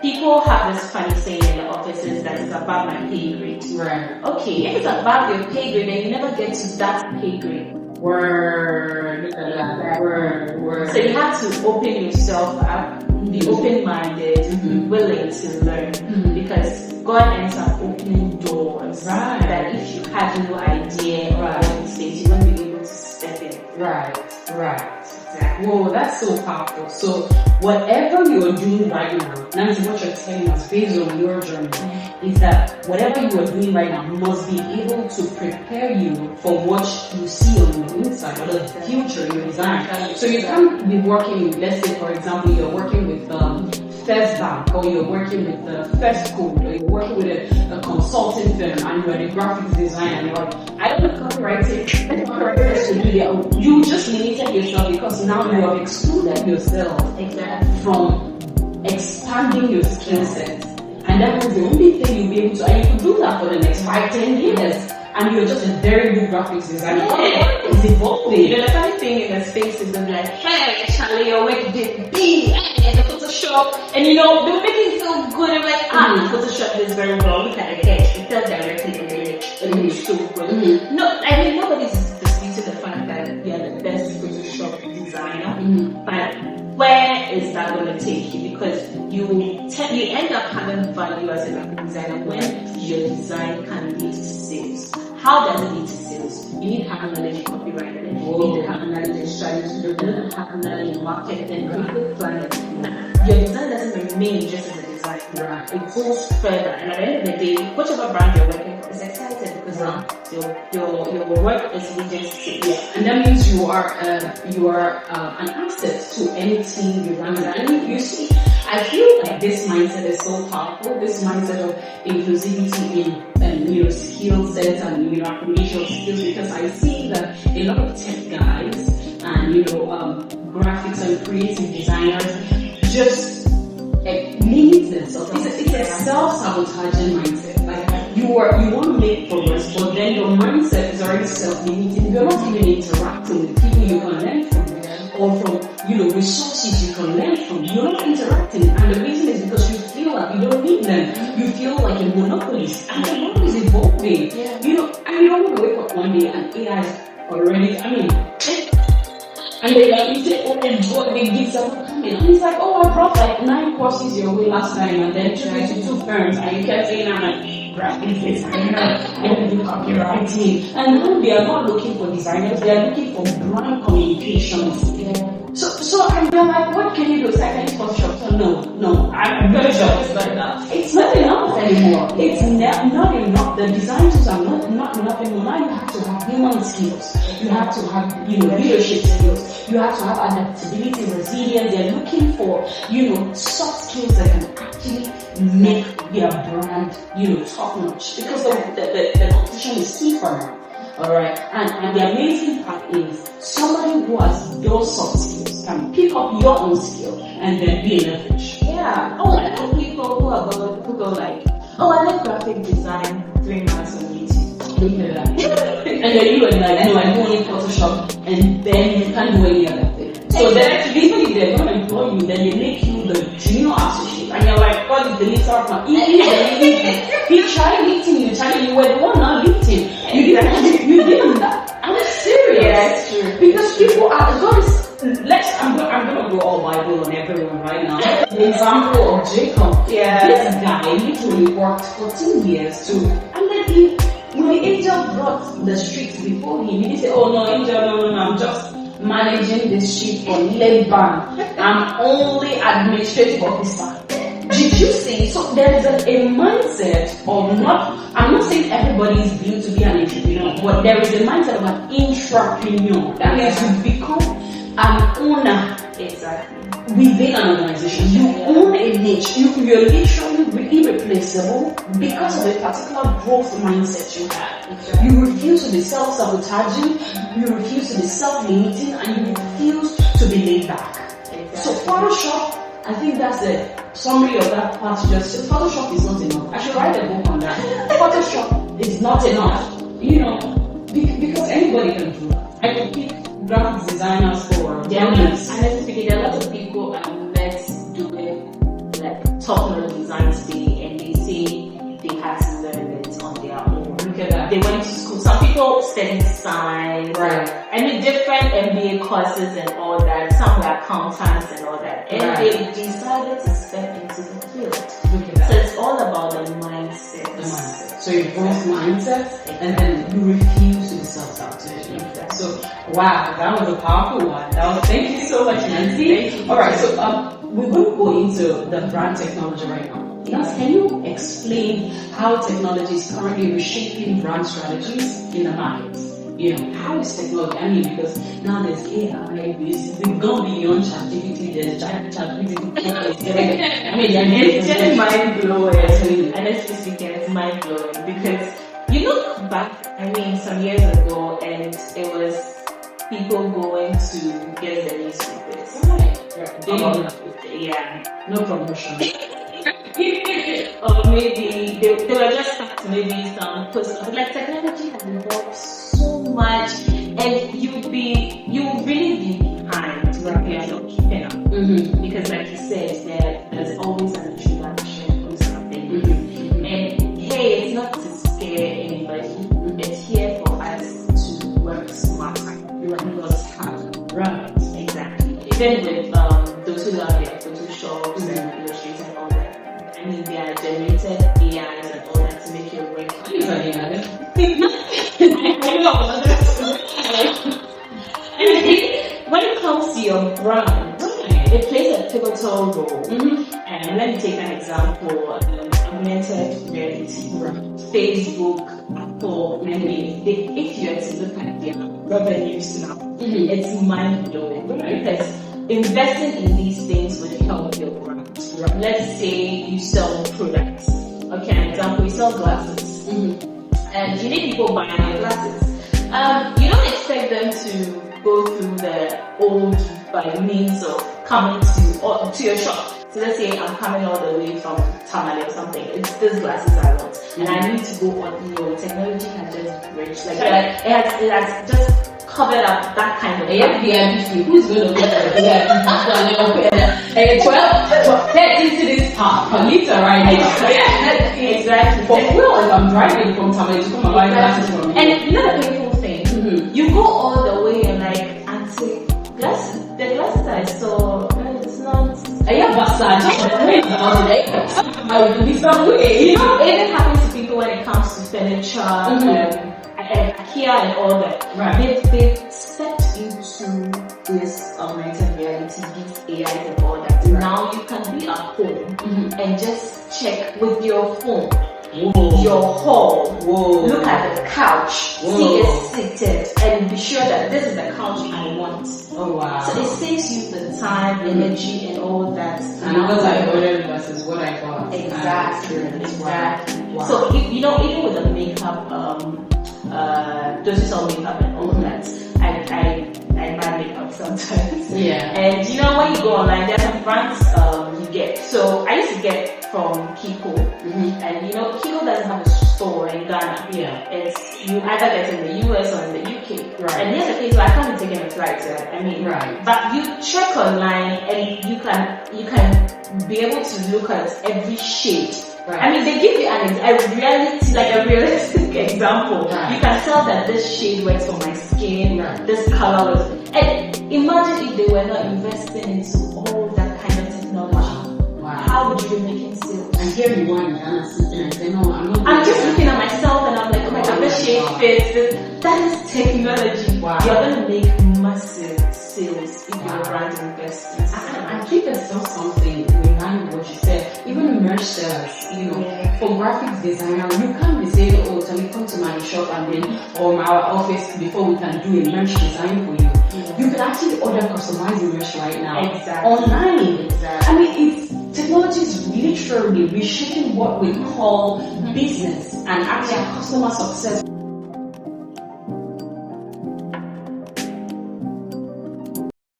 people have this funny saying in the offices that it's above my pay grade. Right. Okay, if it's above your pay grade, then you never get to that pay grade. Word. Look at that. Word. So you have to open yourself up, be open-minded, be willing to learn, because God ends up opening doors that if you have no idea of what He says, you won't be able to step in. Right. Exactly. Whoa, that's so powerful. So whatever you're doing right now, Nancy, what you're telling us based on your journey is that whatever you are doing right now must be able to prepare you for what you see on the inside, or the future you design. So you can't be working with, let's say for example, you're working with First Bank, or you're working with the First Code, or you're working with a consulting firm, and you're a graphics designer, and you're like, I don't know copywriting, I don't know copywriting to do that. You just limited yourself because now you have excluded yourself from expanding your skill set. And that was the only thing you'll be able to, and you could do that for the next 5-10 years. And you're just a very good graphics designer. It's evolving. The funny thing in the space is like, hey, Charlie, your work did B, and the Photoshop, and they were making it so good. I'm like, Photoshop is very well. Look at the edge. It tells directly in the image. It looks so good. No, I mean, nobody's disputing the fact that you're the best Photoshop designer, but where is that going to take you? Because you end up having value as a graphic designer when your design can lead to sales. How does it lead to sales? You need to have knowledge in copywriting, you need to have knowledge in strategy, you need to have knowledge in marketing, creative planning. Your design doesn't remain just as a design. Right. It goes further, and at the end of the day, whichever brand you're working for is excited because your work is really just and that means you are an asset to any team you run. And you see, I feel like this mindset is so powerful. This mindset of inclusivity in skill sets and acquisition skills, because I see that a lot of tech guys and graphics and creative designers just limit themselves. It's a self-sabotaging mindset. Like you want to make progress, but then your mindset is already self-limiting. You're not even interacting with people you can learn from, or from resources you can learn from. You're not interacting, and the reason is because you feel like you don't need them. You feel like a monopolist, and the world is evolving. And you don't want to wake up one day and AI is already. And they you say, oh my God, they give someone coming. And it's like, oh, I brought like 9 courses your way last time, and then took it to 2 firms, and you kept saying, I'm like, graphic designer, I don't do copywriting. And now they are not looking for designers, they are looking for brand communications. So and they're like, what can you do? It's like, I need Photoshop. So no, I'm very sure it's not enough. It's not enough anymore. It's not enough. The design tools are not enough anymore. Now you have to have human skills. You have to have, leadership skills. You have to have adaptability, resilience. They're looking for, soft skills that can actually make their brand, top notch. Because the competition is steeper now. Alright, and the amazing part is somebody who has those soft skills can pick up your own skill and then be leverage. Yeah. Oh, I know people who go like, oh, I like graphic design, 3 months on YouTube. Look at that. And then you are like, no, I do only Photoshop, and then you can't do any other thing. So then, even if they're going to employ you, then they make you the junior associate, and you're like, what is the leader of my He tried lifting you, Charlie, you were the one not lifting. You didn't that. I'm serious. Yeah, that's true. Because people are I'm gonna go all Bible on everyone right now. The example of Jacob. Yeah. This guy literally worked 14 years and then when the angel brought the streets before him, he didn't say, oh no, angel, no, I'm just managing this sheep for Laban. I'm only administrative officer. Did you see? So there is a mindset of I'm not saying everybody is built to be an entrepreneur, but there is a mindset of an intrapreneur. That means you become an owner. Exactly. Within an organization. You own a niche. You're literally irreplaceable because of a particular growth mindset you have. Exactly. You refuse to be self-sabotaging, you refuse to be self-limiting, and you refuse to be laid back. Exactly. So Photoshop, I think that's the summary of that part. Just Photoshop is not enough. I should write a book on that. Photoshop is not enough. Because anybody can do that. I could pick graphic designers for honestly speaking, there are a lot of people that's doing like Top Notch Designs Day, and they say they had to learn it on their own. Look at that. They went to school. Some people studied science, Right. I mean different MBA courses and all that. Some were accountants and all that, and Right. they decided to step into the field. Look at that. So it's all about the mindset. The mindset. So you both mindset, and then you refuse to be self-sabotage. Exactly. So wow, that was a powerful one. Thank you so much, Nancy. Thank you. All right, so we're going to go into the brand technology right now. Yes, can you explain how technology is currently reshaping brand strategies in the market? You know, how is technology? I mean, because now there's AI, we've gone beyond ChatGPT, there's ChatGPT. I mean, It's just mind blowing. Absolutely. Honestly speaking, it's mind blowing because you look back, I mean, some years ago, and it was people going to get the newspapers. Right. Yeah. No promotion. Or maybe they were just stuck to maybe some post. Like technology has evolved so much, and you will really be behind when you're not keeping up. Mm-hmm. Because like you said, there's always an introduction or something. Mm-hmm. And hey, it's not to scare anybody. It's here for us to work smarter, not harder. Right. Exactly. Even with those who love their Photoshops and Illustrator and all that. I mean, they are generated AIs and all that to make your work. When it comes to your brand, it plays a pivotal role. Mm-hmm. And let me take an example: augmented reality, Facebook, Apple. I mean, if you are to look at their revenues now, it's mind blowing because investing in these things would help your brand. Let's say you sell products. Okay, an example: you sell glasses, and you need people buying your glasses. You don't expect them to go through the old by means of coming to your shop. So let's say I'm coming all the way from Tamale or something. It's these glasses I want, and I need to go on. Technology has just bridged like that. It has just covered up that kind of. Who's going to get a 12 into this per liter right now? Exactly. For real, if I'm driving from Tamale to come and buy glasses from you. And you know the painful thing, you go all the way and like antique glasses. The glasses I saw, it's not. I have Versace. I will be some way. You know, it even happens to people when it comes to furniture, IKEA and all that. Right. They've stepped into this augmented reality, these AIs and all that. Right. Now you can be at home and just check with your phone. Whoa. Your hall. Whoa. Look at the couch. Whoa. See it seated and be sure that this is the couch I want. Oh wow. So it saves you the time, energy and all that. And because I ordered versus what I got. Exactly. Wow. So even with the makeup, those who sell makeup and all that, I buy makeup sometimes. Yeah. And when you go online, there are some brands you get. So I used to get from Kiko, and Kiko doesn't have a store in Ghana. Yeah. It's you either get in the US or in the UK. Right. And here's the thing, so I can't be taking a flight to right. But you check online and you can be able to look at every shade. Right. I mean, they give you a realistic example. Right. You can tell that this shade works for my skin, this color works. And imagine if they were not investing into all that kind of technology. Wow. How would you be making sales? And here you are in Ghana sitting and saying, no, I'm not. I'm just looking at myself and I'm like, oh my god, this shade fits. That is technology. Wow. You're going to make massive sales if your brand invests in I think there's still something behind what you said. Even merch sellers, for graphics designer, you can't be saying, oh, can you come to my shop and then, or our office before we can do a merch design for you. Yeah. You can actually order customized merch right now. Exactly. Online. Exactly. I mean, technology is literally reshaping what we call business and actually customer success.